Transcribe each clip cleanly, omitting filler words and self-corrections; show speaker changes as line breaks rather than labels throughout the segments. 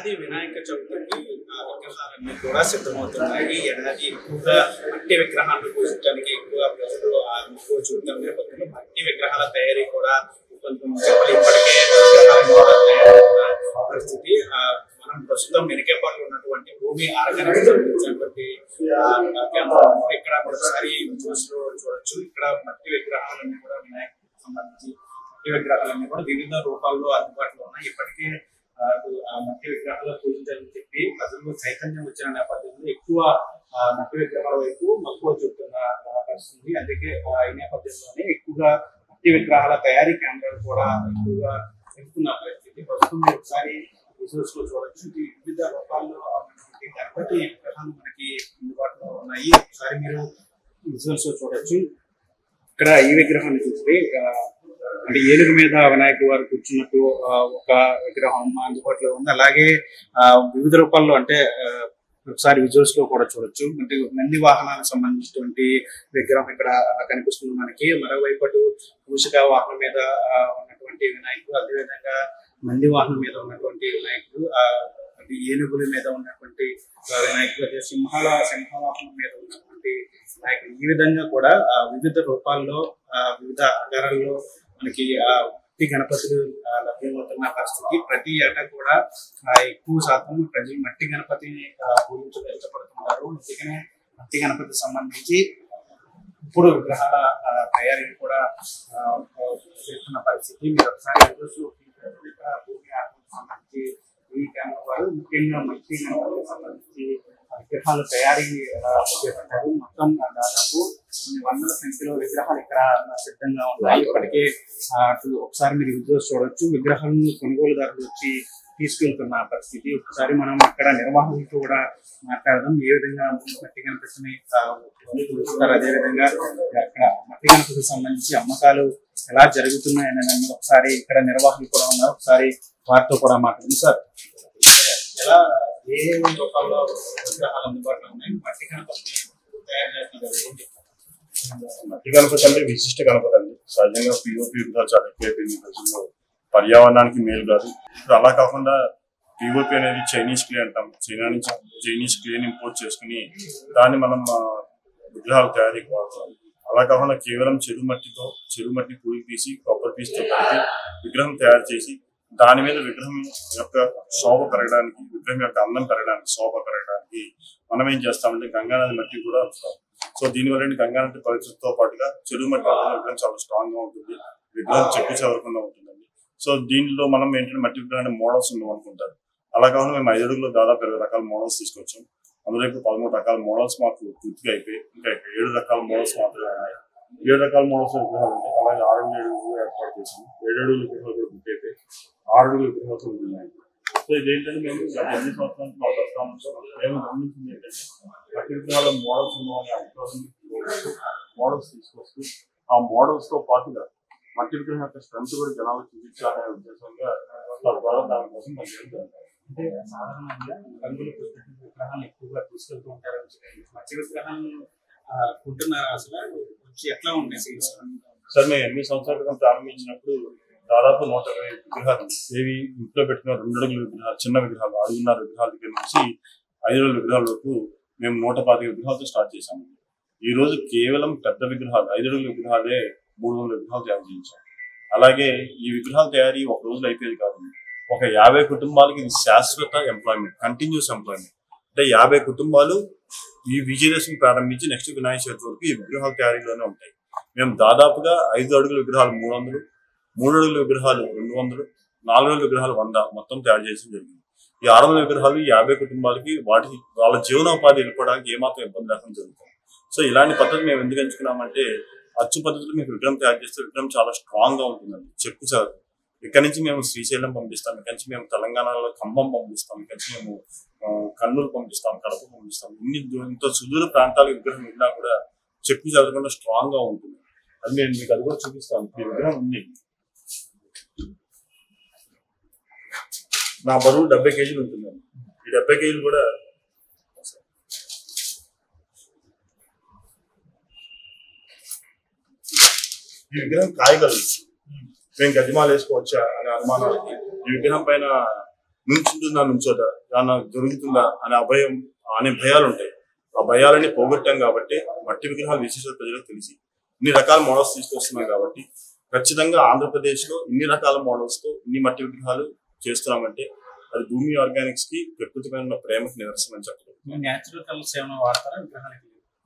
ఏడాది వినాయక చవితికి విగ్రహాలన్నీ కూడా సిద్ధమవుతున్నాయి. ఏడాది ఎక్కువగా మట్టి విగ్రహాలను పూజించడానికి ఎక్కువ ప్రజలు ఎక్కువ చూడటం నేపథ్యంలో మట్టి విగ్రహాల తయారీ కూడా కొంచెం ఇప్పటికే పరిస్థితి. మనం ప్రస్తుతం మెరికేపాటు ఉన్నటువంటి భూమి ఆర్గానిక్ ఇక్కడ ఒకసారి చూడొచ్చు. ఇక్కడ మట్టి విగ్రహాలన్నీ కూడా వినాయక సంబంధించి మట్టి విగ్రహాలన్నీ కూడా వివిధ రూపాల్లో అందుబాటులో ఉన్నాయి. ఇప్పటికే మట్టి విగ్రహాలు పూజించాలని చెప్పి ప్రజలు చైతన్యం వచ్చిన నేపథ్యంలో ఎక్కువ మట్టి విగ్రహాల వైపు మక్కువ చూపుతున్న పరిస్థితి. అందుకే ఈ నేపథ్యంలోనే ఎక్కువగా మట్టి విగ్రహాల తయారీ కేంద్రాలు కూడా ఎక్కువగా పెరుగుతున్న పరిస్థితి. ప్రస్తుతం ఒకసారి విజువల్స్ లో చూడొచ్చు. వివిధ రూపాల్లో గణపతి విగ్రహాలు మనకి అందుబాటులో ఉన్నాయి. ఒకసారి మీరు విజువల్స్ లో చూడొచ్చు. ఇక్కడ ఈ విగ్రహాన్ని చూస్తే అంటే ఏనుగు మీద వినాయకుడు వారు కూర్చున్నట్టు ఒక విగ్రహం అందుబాటులో ఉంది. అలాగే వివిధ రూపాల్లో అంటే ఒకసారి విజువల్స్ లో కూడా చూడొచ్చు. అంటే నంది వాహనానికి సంబంధించినటువంటి విగ్రహం ఇక్కడ కనిపిస్తుంది మనకి. మరోవైపు మూషిక వాహనం మీద ఉన్నటువంటి వినాయకుడు, అదేవిధంగా నంది వాహనం మీద ఉన్నటువంటి వినాయకుడు, ఏనుగుల మీద ఉన్నటువంటి వినాయకుడు, అదే సింహవాహనం మీద ఉన్నటువంటి వినాయకుడు, ఈ విధంగా కూడా వివిధ రూపాల్లో వివిధ ఆకారాల్లో మనకి మట్టి గణపతులు లభ్యమవుతున్న పరిస్థితి. ప్రతి ఏటా కూడా ఎక్కువ శాతం ప్రజలు మట్టి గణపతిని పూజించడం ఇష్టపడుతున్నారు. అందుకనే మట్టి గణపతికి సంబంధించి ఇప్పుడు విగ్రహాల తయారీని కూడా చేస్తున్న పరిస్థితి. మీరు ఒకసారి భూమి సంబంధించి ఈ క్యాంప్ వారు ముఖ్యంగా మట్టి గణపతికి సంబంధించి విగ్రహాల తయారీ చేపట్టారు. మొత్తం దాదాపు కొన్ని వందల సంఖ్యలో విగ్రహాలు ఇక్కడ సిద్ధంగా ఉన్నాయి. ఇప్పటికే ఒకసారి మీరు విజువల్స్ చూడొచ్చు. విగ్రహాలను కొనుగోలుదారులు వచ్చి తీసుకెళ్తున్న పరిస్థితి. ఒకసారి మనం ఇక్కడ నిర్వాహకులతో కూడా మాట్లాడదాం. ఏ విధంగా మట్టి గణపతిని చూస్తారు, అదేవిధంగా అక్కడ మట్టి గణపతికి సంబంధించి అమ్మకాలు ఎలా జరుగుతున్నాయని ఒకసారి ఇక్కడ నిర్వాహకులు కూడా ఉన్నారు. ఒకసారి వారితో కూడా మాట్లాడదాం. సార్, ఎలా ఏ రూపాల్లో విగ్రహాలు అందుబాటులో ఉన్నాయి? మట్టి గణపతి తయారు చేస్తున్నారు.
మట్టి గణపతి అంటే విశిష్ట గణపతి అండి. సహజంగా పిఓపి విగ్రహాలు చాలా ఎక్కువైపోయింది ప్రజల్లో, పర్యావరణానికి మేలు కాదు. ఇప్పుడు అలా కాకుండా పిఓపి అనేది చైనీస్ క్లే అంటాం. చైనా నుంచి చైనీస్ క్లేని ఇంపోర్ట్ చేసుకుని దాన్ని మనం విగ్రహాలు తయారీకి వాడతాం. అలా కాకుండా కేవలం చెరువు మట్టి పూడి తీసి కొబ్బరి పీస్తో కలిపి విగ్రహం తయారు చేసి దాని మీద విగ్రహం యొక్క శోభ పెరగడానికి, విగ్రహం యొక్క అందం పెరగడానికి, శోభ పెరగడానికి మనం ఏం చేస్తామంటే గంగానది మట్టి కూడా వస్తాం. సో దీనివల్ల గంగానది పరిస్థితితో పాటుగా చెరువు మట్టి విగ్రహం చాలా స్ట్రాంగ్ గా ఉంటుంది. విగ్రహం చెక్కు చెదరకుండా ఉంటుందండి. సో దీనిలో మనం ఏంటంటే మట్టి విగ్రహాన్ని మోడల్స్ ఉన్నాం అనుకుంటారు. అలా కాకుండా మేము 5 అడుగుల్లో దాదాపు 20 రకాల మోడల్స్ తీసుకొచ్చాం. అందులో ఇప్పుడు 13 రకాల మోడల్స్ మాకు పూర్తిగా అయిపోయి ఇంకా 7 రకాల మోడల్స్ మాత్రమే ఉన్నాయి. 7 రకాల మోడల్స్ విగ్రహాలు ఉంటాయి. అలాగే 6 అడుగులు ఏర్పాటు చేసాము. 7 అడుగుల విగ్రహాలు కూడా బుక్ అయిపోయి 6 అడుగుల విగ్రహాలు ఉన్నాయి. సో ఇదేంటంటే మేము గత 8 సంవత్సరాల మా ప్రస్థానంలో మేము గమనించింది ఏంటంటే మట్టి విగ్రహాల మోడల్స్ ఉన్నామని మోడల్స్ తీసుకొస్తూ ఆ మోడల్స్ తో పాటుగా మట్టి విగ్రహం యొక్క స్ట్రెంత్ కూడా జనాలు చూపించాలనే ఉద్దేశంగా తద్వారా దానికోసం
అంటే సాధారణంగా రంగులు విగ్రహాలు ఎక్కువగా తీసుకెళ్తూ ఉంటారు. మట్టి విగ్రహాలను కొంటున్నారు. అసలు ఎట్లా ఉంటాయి సేల్స్?
సార్, మేము 8 సంవత్సరాల క్రితం ప్రారంభించినప్పుడు దాదాపు 120 విగ్రహాలు ఏవి ఇంట్లో పెట్టుకున్న 2 అడుగుల విగ్రహాలు, చిన్న విగ్రహాలు 6.5 విగ్రహాల దగ్గర నుంచి 5 అడుగుల విగ్రహాల వరకు మేము 125 విగ్రహాలతో స్టార్ట్ చేశాము. ఈ రోజు కేవలం పెద్ద విగ్రహాలు 5 అడుగుల విగ్రహాలే 300 విగ్రహాలు తయారు చేయించాం. అలాగే ఈ విగ్రహాల తయారీ ఒక రోజులో అయిపోయేది కాదు. ఒక 50 కుటుంబాలకి ఇది శాశ్వత ఎంప్లాయ్మెంట్, కంటిన్యూస్ ఎంప్లాయ్మెంట్. అంటే 50 కుటుంబాలు ఈ విజయదశమి ప్రారంభించి నెక్స్ట్ వినాయక చవితి వరకు ఈ విగ్రహాల తయారీలోనే ఉంటాయి. మేము దాదాపుగా 5 అడుగుల విగ్రహాలు 300, 3 అడుగుల విగ్రహాలు 200, 4 అడుగుల విగ్రహాలు 100 మొత్తం తయారు చేసి జరిగింది. ఈ 600 విగ్రహాలు 50 కుటుంబాలకి వాళ్ళ జీవనోపాధి వెళ్ళిపోవడానికి ఏమాత్రం ఇబ్బంది లేకుండా జరుగుతుంది. సో ఇలాంటి పద్ధతి మేము ఎందుకు ఎంచుకున్నామంటే అచ్చు పద్ధతిలో మీకు విగ్రహం తయారు చేస్తే విగ్రహం చాలా స్ట్రాంగ్ గా ఉంటుందండి. చెక్కు చాలు. ఇక్కడ నుంచి మేము శ్రీశైలం పంపిస్తాం, ఇక్కడ నుంచి మేము తెలంగాణలో ఖమ్మం పంపిస్తాం, ఇక్కడ నుంచి మేము కర్నూలు పంపిస్తాం, కడప పంపిస్తాం. ఇంత సుదూర ప్రాంతాలకు విగ్రహం వెళ్ళినా కూడా చెక్కు చదవకుండా స్ట్రాంగ్ గా ఉంటుంది. అది నేను మీకు అది కూడా చూపిస్తాను. ఈ విగ్రహం ఉంది. నా బరువు 70 కేజీలు ఉంటుందండి. ఈ 70 కేజీలు కూడా ఈ విగ్రహం కాయగలదు. మేము గజమాలు వేసుకోవచ్చా అనే అనుమానాలకి ఈ విగ్రహం పైన నుంచుంటుందా నుంచోదా ఏమన్నా జరుగుతుందా అనే భయాలు ఉంటాయి. ఆ భయాలని పోగొట్టాం కాబట్టి మట్టి విగ్రహాల విశేషత ప్రజలకు తెలిసి ఇన్ని రకాల మోడల్స్ తీసుకొస్తున్నాం కాబట్టి ఖచ్చితంగా ఆంధ్రప్రదేశ్ లో ఇన్ని రకాల మోడల్స్ తో ఇన్ని మట్టి విగ్రహాలు చేస్తున్నామంటే అది భూమి ఆర్గానిక్స్ కి ప్రకృతిపైన ప్రేమకు నిదర్శనం అని చెప్పలేదు.
న్యాచురల్ కలర్స్ ఏమైనా వాడతారా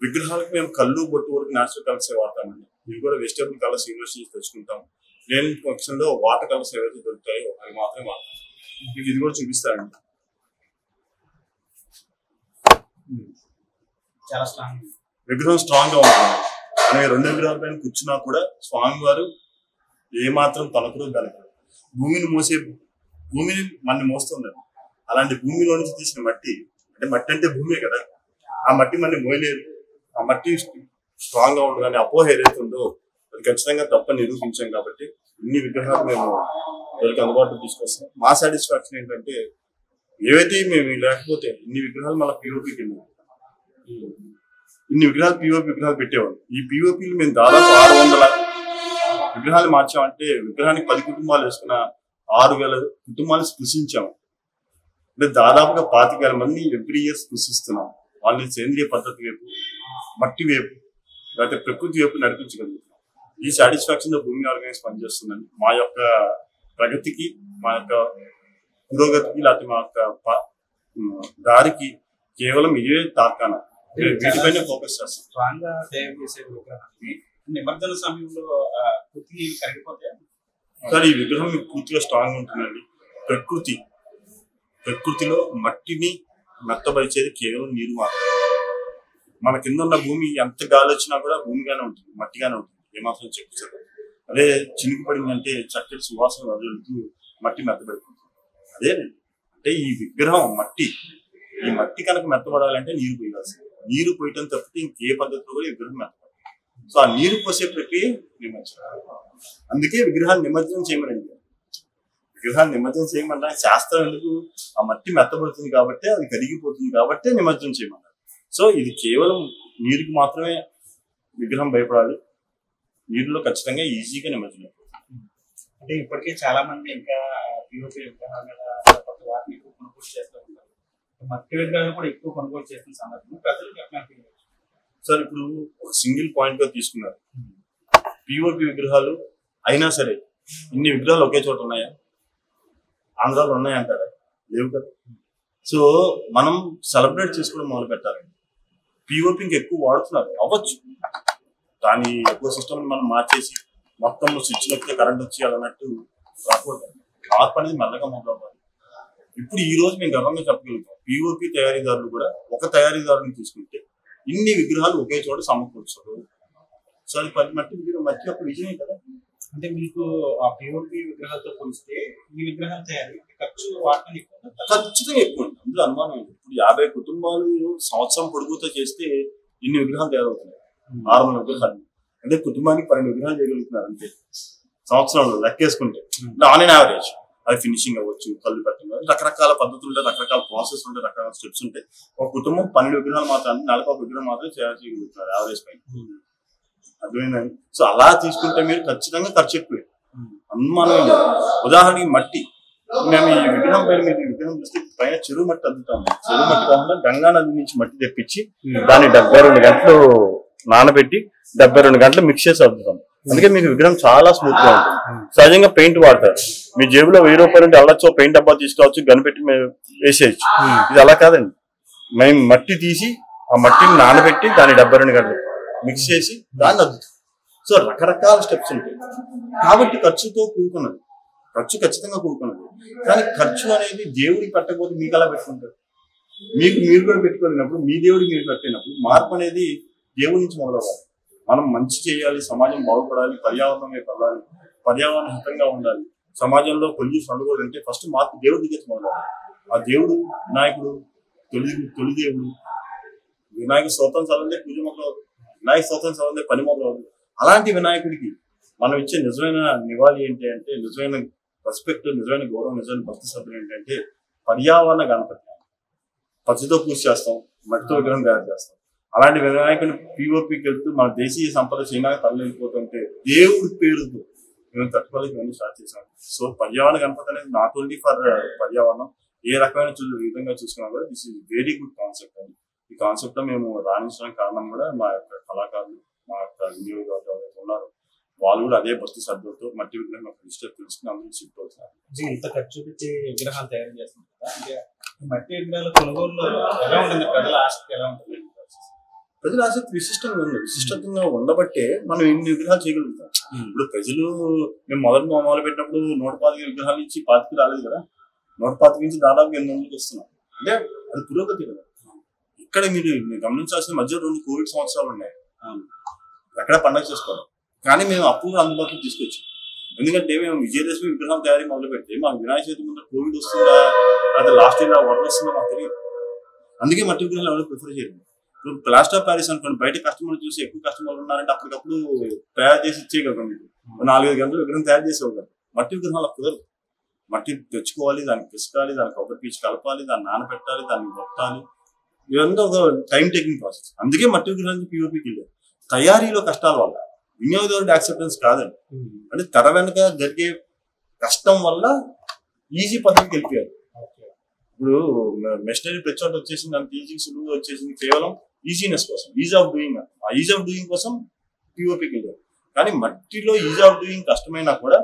విగ్రహాలకు మేము కళ్ళు బొట్టు వరకు న్యాచురల్ కలర్స్ వాడతామండి. ఇవి కూడా వెజిటబుల్ కలర్స్ యూనివర్సిటీ తెచ్చుకుంటాం. లేని పక్షంలో వాటర్ కలర్స్ ఏవైతే దొరుకుతాయో అవి మాత్రమే వాడతాం. మీకు ఇది కూడా చూపిస్తారండి.
చాలా స్ట్రాంగ్
విగ్రహం స్ట్రాంగ్ గా ఉంటుంది. మనం రెండు విగ్రహాల పైన కూర్చున్నా కూడా స్వామి వారు ఏమాత్రం తలకరు గలగరు. భూమిని మనని మోస్తున్నారు. అలాంటి భూమిలో నుంచి తీసిన మట్టి అంటే భూమే కదా, ఆ మట్టి మనని మోయలేదు. ఆ మట్టి స్ట్రాంగ్ గా ఉండగానే అపోహ ఏదైతే ఉందో అది ఖచ్చితంగా తప్పని నిరూపించాం కాబట్టి ఇన్ని విగ్రహాలు మేము వాళ్ళకి అందుబాటులో తీసుకొస్తాం. మా సాటిస్ఫాక్షన్ ఏంటంటే ఏవైతే మేము లేకపోతే ఇన్ని విగ్రహాలు మళ్ళీ పిఓపికి వెళ్ళాం. ఇన్ని పిఓపి విగ్రహాలు పెట్టేవాళ్ళు. ఈ పిఓపిలు మేము దాదాపు 600 విగ్రహాలు మార్చామంటే విగ్రహానికి 10 కుటుంబాలు వేసుకున్న 6,000 కుటుంబాలు స్పృశించాము. అంటే దాదాపుగా 25,000 మంది ఎవ్రీ ఇయర్ స్పృశిస్తున్నాం. వాళ్ళని సేంద్రియ పద్ధతి వైపు, మట్టి వైపు, లేకపోతే ప్రకృతి వైపు నడిపించగలుగుతున్నాం. ఈ సాటిస్ఫాక్షన్ తో భూమి ఆర్గనైజ్ పనిచేస్తుందండి. మా యొక్క ప్రగతికి, మా యొక్క పురోగతికి, లేకపోతే మా యొక్క దారికి కేవలం ఇవే తార్కాణ. వీటిపైన ఫోకస్ చేస్తాం.
స్ట్రాంగ్ గా తయారు చేసే విగ్రహాన్ని నిమజ్జన సమయంలో పూర్తి కరిగిపోతే
సార్ ఈ విగ్రహం మీకు పూర్తిగా స్ట్రాంగ్ ఉంటుందండి. ప్రకృతిలో మట్టిని మెత్తపరిచేది కేవలం నీరు మాత్రమే. మన కింద ఉన్న భూమి ఎంత గాలి వచ్చినా కూడా భూమిగానే ఉంటుంది, మట్టిగానే ఉంటుంది, ఏమాత్రం చెప్పుతుంది. అదే చినుకు పడిందంటే చక్కటి సువాసన వదులుతూ మట్టి మెత్తపడిపోతుంది. అదేనండి. అంటే ఈ విగ్రహం ఈ మట్టి కనుక మెత్తపడాలంటే నీరు పోయాల్సింది. నీరు పోయటం తప్పితే ఇంకే పద్ధతిలో కూడా విగ్రహం మెత్తపడాలి. సో ఆ నీరు పోసే ప్రక్రియ నిమజ్జనం. అందుకే విగ్రహాన్ని నిమజ్జనం చేయమని విగ్రహాన్ని నిమజ్జనం చేయమన్నా శాస్త్రం ఎందుకు? ఆ మట్టి మెత్తబడుతుంది కాబట్టి, అది కరిగిపోతుంది కాబట్టి నిమజ్జనం చేయమన్నారు. సో ఇది కేవలం నీరుకి మాత్రమే విగ్రహం భయపడాలి. నీరులో ఖచ్చితంగా ఈజీగా నిమజ్జనం.
అంటే ఇప్పటికే చాలా మంది ఇంకా పిఓపి విగ్రహాల మీద వాటిని ఎక్కువ కొనుగోలు చేస్తూ ఉంటారు. మట్టి విగ్రహాలు కూడా ఎక్కువ కొనుగోలు చేస్తున్న సందర్భంలో ప్రజలకు
సార్ ఇప్పుడు ఒక సింగిల్ పాయింట్ గా తీసుకున్నారు. పిఓపి విగ్రహాలు అయినా సరే ఇన్ని విగ్రహాలు ఒకే చోట ఉన్నాయా? ఆంధ్రాలో ఉన్నాయంటారా? లేవు కదా. సో మనం సెలబ్రేట్ చేసుకోవడం మొదలు పెట్టాలండి. పిఓపి ఇంకా ఎక్కువ వాడుతున్నారు అవ్వచ్చు, దాని ఎక్కువ సిస్టమ్ మనం మార్చేసి మొత్తం స్విచ్ నొక్కితే కరెంట్ వచ్చి అన్నట్టు రాకూడదు. మార్పు అనేది మెల్లగా మొదలవ్వాలి. ఇప్పుడు ఈ రోజు మేము గర్వంగా చెప్పగలుగుతాం, పిఓపి తయారీదారులు కూడా ఒక తయారీదారుని తీసుకుంటే ఇన్ని విగ్రహాలు ఒకే చోట సమకూర్చారు. సో అది మట్టి యొక్క విజయమే కదా.
అంటే మీకు ఆ పిఓపి విగ్రహాలతో పోలిస్తే ఈ విగ్రహాలు తయారీ ఖర్చు వాడటం
ఖచ్చితంగా ఎక్కువ ఉంటుంది. అందులో అనుమానం ఉంది. ఇప్పుడు 50 కుటుంబాలు సంవత్సరం పొడుగుతో చేస్తే ఇన్ని విగ్రహాలు తయారవుతున్నాయి. 600 విగ్రహాలు అంటే కుటుంబానికి 12 విగ్రహాలు చేయగలుగుతున్నారు అంతే సంవత్సరంలో లెక్కేసుకుంటే. ఆన్ అండ్ యావరేజ్ అది ఫినిషింగ్ అవ్వచ్చు, కళ్ళు పెట్టడం, రకరకాల పద్ధతులు ఉంటాయి, రకరకాల ప్రాసెస్ ఉంటాయి, రకరకాల స్టెప్స్ ఉంటాయి. ఒక కుటుంబం 12 విగ్రహాలు మాత్రం, నెలకు ఒక విగ్రహం మాత్రం చేయగలుగుతున్నారు యావరేజ్ పైన. అర్థమైందండి. సో అలా తీసుకుంటే మీరు ఖచ్చితంగా ఖర్చు ఎక్కువే, అనుమానం. ఉదాహరణకి మట్టి, మేము ఈ విగ్రహం పైన మీరు విగ్రహం చూస్తే పైన చెరువు మట్టి అద్దుతాము. చెరువు మట్టి కాకుండా గంగా నది నుంచి మట్టి తెప్పించి దాన్ని 72 గంటలు నానబెట్టి 72 గంటలు మిక్స్ చేసి అద్దుతాం. అందుకే మీకు విగ్రహం చాలా స్మూత్ గా ఉంటుంది. సహజంగా పెయింట్ వాడతారు. మీ జేబులో 1000 రూపాయలు ఉంటే వెళ్ళొచ్చు, పెయింట్ డబ్బా తీసుకోవచ్చు, గనిపెట్టి వేసేయచ్చు. ఇది అలా కాదండి. మేము మట్టి తీసి ఆ మట్టిని నానబెట్టి దాన్ని 72 గంటలు మిక్స్ చేసి దాన్ని అద్దుతాం. సో రకరకాల స్టెప్స్ ఉంటాయి కాబట్టి ఖర్చుతో కూడుకున్నది. ఖర్చు ఖచ్చితంగా కూడుకున్నది. కానీ ఖర్చు అనేది దేవుడికి పెట్టకపోతే మీకు అలా పెట్టుకుంటారు. మీరు కూడా పెట్టుకోలేనప్పుడు, మీ దేవుడికి మీరు పెట్టినప్పుడు మార్పు అనేది దేవుడి నుంచి మొదలవ్వాలి. మనం మంచి చేయాలి, సమాజం బాగుపడాలి, పర్యావరణం వైపు వెళ్ళాలి, పర్యావరణ హితంగా ఉండాలి, సమాజంలో పొల్యూషన్ ఉండకూడదంటే ఫస్ట్ మార్పు దేవుడి దగ్గర మొదలవ్వాలి. ఆ దేవుడు వినాయకుడు, తొలి దేవుడు. వినాయక స్తోత్రం చదివితే పూజ మొదలవుతుంది, వినాయక స్తోత్రం చదివితే పని మొదలవుతుంది. అలాంటి వినాయకుడికి మనం ఇచ్చే నిజమైన నివాళి ఏంటి అంటే, నిజమైన రెస్పెక్ట్, నిజమైన గౌరవం, నిజమైన భక్తి శ్రద్ధలు ఏంటంటే పర్యావరణ గణపతి. పచ్చితో పూజ చేస్తాం, మట్టితో విగ్రహం తయారు చేస్తాం. అలాంటి వినాయకుని పిఓపికి వెళ్తూ మన దేశీయ సంపద చైనాకి తరలిపోతుంటే దేవుడి పేరుతో మేము తట్టుకోలేక ఇవన్నీ స్టార్ట్ చేసాం. సో పర్యావరణ గణపతి అనేది నాట్ ఓన్లీ ఫర్ పర్యావరణం, ఏ రకమైన విధంగా చూసుకున్నా కూడా this is very good concept అండి. ఈ కాన్సెప్ట్ లో మేము రాణించడానికి కారణం కూడా మా యొక్క కళాకారులు, మా యొక్క వినియోగదారులు ఎవరైతే ఉన్నారో వాళ్ళు కూడా అదే భక్తి శ్రద్ధతో మట్టి విగ్రహం యొక్క హిస్టరీ తెలుసుకుని అందరూ షిఫ్ట్ అవుతున్నారు.
ఇంత ఖర్చు పెట్టి విగ్రహాలు తయారు చేస్తున్నారు కదా, అంటే మట్టి విగ్రహాల కొనుగోలు ఎలా ఉంటుంది, ప్రజల ఆసక్తి ఎలా ఉంటుంది?
ప్రజల ఆసక్తి విశిష్టంగా ఉండబట్టే మనం ఎన్ని విగ్రహాలు చేయగలుగుతాం. ఇప్పుడు ప్రజలు మేము మొదలు పెట్టినప్పుడు 125 విగ్రహాల నుంచి 25 రాలేదు కదా, 125 నుంచి దాదాపు 800కి వస్తున్నాం. అంటే అది పురోగతి కదా. ఇక్కడ మీరు గమనించాల్సిన మధ్య 2 కోవిడ్ సంవత్సరాలు ఉన్నాయి, ఎక్కడ పండుగ చేసుకోవాలి. కానీ మేము అప్పుడు అందుబాటులో తీసుకొచ్చాం. ఎందుకంటే మేము విజయదశమి విగ్రహం తయారీ మొదలు పెడితే మాకు వినాయక చవితి ముందు కోవిడ్ వస్తుందా, లేదా లాస్ట్ ఇయర్ వరద వస్తుందా మాకు తెలియదు. అందుకే మట్టి విగ్రహాలు ఎవరు ప్రిఫర్ చేయలేదు. ఇప్పుడు ప్లాస్టర్ ఆఫ్ ప్యారిస్ అనుకోండి, బయట కస్టమర్ చూసి ఎక్కువ కస్టమర్లు ఉన్నారంటే అప్పటికప్పుడు తయారు చేసి ఇచ్చేయగలం. మీకు 4-5 గంటలు విగ్రహం తయారు చేసేవాళ్ళు. మట్టి విగ్రహాలు కుదరదు. మట్టి తెచ్చుకోవాలి, దానికి పిసకాలి, దానికి కొబ్బరి పీచు కలపాలి, దాన్ని నానబెట్టాలి, దాన్ని కొట్టాలి. ఇదంతా ఒక టైం టేకింగ్ ప్రాసెస్. అందుకే మట్టి విగ్రహానికి పిఓపికి వెళ్ళారు. తయారీలో కష్టాల వల్ల, వినియోగదారుడి యాక్సెప్టెన్స్ కాదండి. అంటే తెర వెనక జరిగే కష్టం వల్ల ఈజీ పద్ధతికి వెళ్ళిపోయారు. ఇప్పుడు మెషినరీ ప్రతి చోట వచ్చేసింది, అంత ఈజీ సులువుగా వచ్చేసింది. కేవలం ఈజీనెస్ కోసం, ఈజ్ ఆఫ్ డూయింగ్, ఆ ఈజ్ ఆఫ్ డూయింగ్ కోసం పిఓపికి వెళ్ళారు. కానీ మట్టిలో ఈజ్ ఆఫ్ డూయింగ్ కష్టమైనా కూడా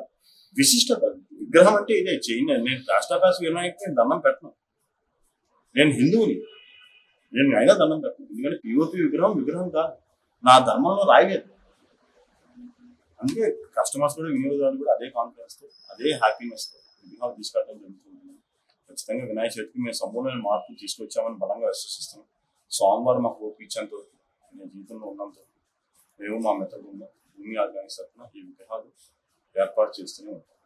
విశిష్టత. విగ్రహం అంటే ఇదే చైనా. నేను ప్లాస్టర్ ఆఫ్ ప్యారిస్ వినాయకుడికి నేను దండం పెట్టను. నేను హిందువుని, నేను అయినా దండం పెట్టను. ఎందుకంటే పిఓపి విగ్రహం కాదు, నా ధర్మంలో రాయలేదు. అందుకే కస్టమర్స్ కూడా, వినియోగదారులు కూడా అదే కాన్ఫిడెన్స్ తో, అదే హ్యాపీనెస్ తో విగ్రహాలు తీసుకెళ్ళడం జరుగుతుంది. ఖచ్చితంగా వినాయక చవితికి మేము సంపూర్ణమైన మార్పులు తీసుకొచ్చామని బలంగా విశ్వసిస్తున్నాం. స్వామివారు మాకు ఓపిక ఇచ్చేంత వరకు, నేను జీవితంలో ఉన్నంత వరకు మేము మా మిత్రులు ఉన్నాం, భూమి ఆర్గానిక్స్ తరఫున ఈ విగ్రహాలు ఏర్పాటు చేస్తూనే ఉంటాం.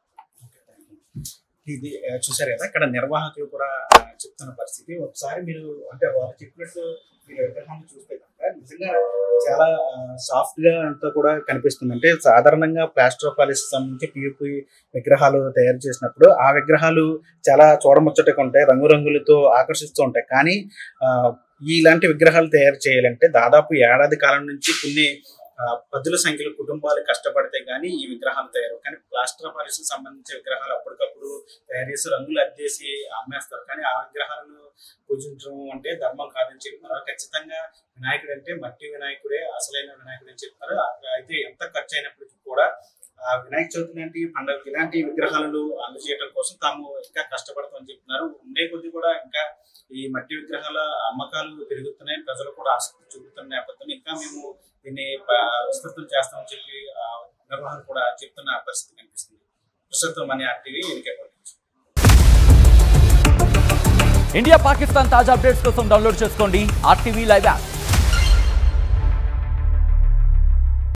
ఇది చూసారు కదా, ఇక్కడ నిర్వాహకులు కూడా చెప్తున్న పరిస్థితి. ఒకసారి మీరు అంటే వాళ్ళు చెప్పినట్టు మీరు విగ్రహాన్ని చూస్తే కనుక నిజంగా చాలా సాఫ్ట్ గా అంతా కూడా కనిపిస్తుంది. అంటే సాధారణంగా ప్లాస్టర్ ఆఫ్ ప్యారిస్ సంబంధించి పిఓపి విగ్రహాలు తయారు చేసినప్పుడు ఆ విగ్రహాలు చాలా చూడముచ్చటగా ఉంటాయి, రంగురంగులతో ఆకర్షిస్తూ ఉంటాయి. కానీ ఇలాంటి విగ్రహాలు తయారు చేయాలంటే దాదాపు ఏడాది కాలం నుంచి కొన్ని పదుల సంఖ్యలో కుటుంబాలు కష్టపడితే కానీ ఈ విగ్రహాలు తయారు. కానీ ప్లాస్టర్ ఆఫ్ ప్యారిస్ సంబంధించిన విగ్రహాలు అప్పటికప్పుడు తయారు చేసి రంగులు అద్దేసి అమ్మేస్తారు. కానీ ఆ విగ్రహాలను పూజించడం అంటే ధర్మం కాదని చెప్తున్నారు. ఖచ్చితంగా వినాయకుడు అంటే మట్టి వినాయకుడే అసలైన వినాయకుడు అని చెప్తారు. అయితే ఎంత ఖర్చు అయినప్పటికీ కూడా ఆ వినాయక చవితి లాంటి పండుగ ఇలాంటి విగ్రహాలను అందజేయడం కోసం తాము ఇంకా కష్టపడతామని చెప్తున్నారు. ఉండే కొద్ది కూడా ఇంకా ఈ మట్టి విగ్రహాల అమ్మకాలు పెరుగుతున్నాయి, ప్రజలు కూడా ఆసక్తి చూపుతున్న నేపథ్యంలో ఇంకా మేము దీన్ని విస్తృతం చేస్తామని చెప్పి నిర్వహణ కూడా చెప్తున్న పరిస్థితి కనిపిస్తుంది. ప్రస్తుతం మన RTV
ఇండియా పాకిస్తాన్ తాజా అప్డేట్స్ కోసం డౌన్లోడ్ చేసుకోండి RTV లైవ్ యాప్.